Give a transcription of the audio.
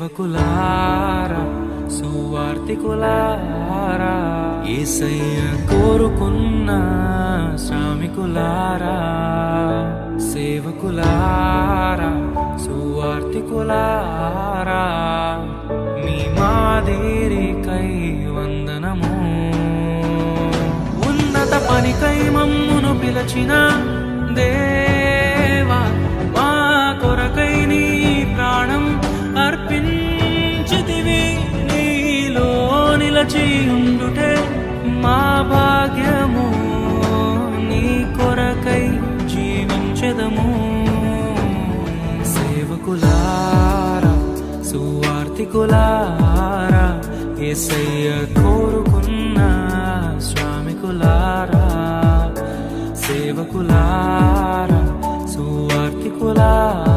సేవకులారా సువార్తికులారా యేసయ్య కోరుకున్న శ్రామికులారా సేవకులారా సువార్తికులారా మీ మాదిరికై వందనము ఉన్నత పనికై మమ్మును పిలచిన దేవా మా కొరకై నీ ప్రాణం అర్పించితివి నీలో నిలచి ఉండుటే మా భాగ్యము నీ కొరకై జీవించెదము సేవకులారా సువార్తికులారా యేసయ్య కోరుకున్న శ్రామికులారా సేవకులారా సువార్తికులారా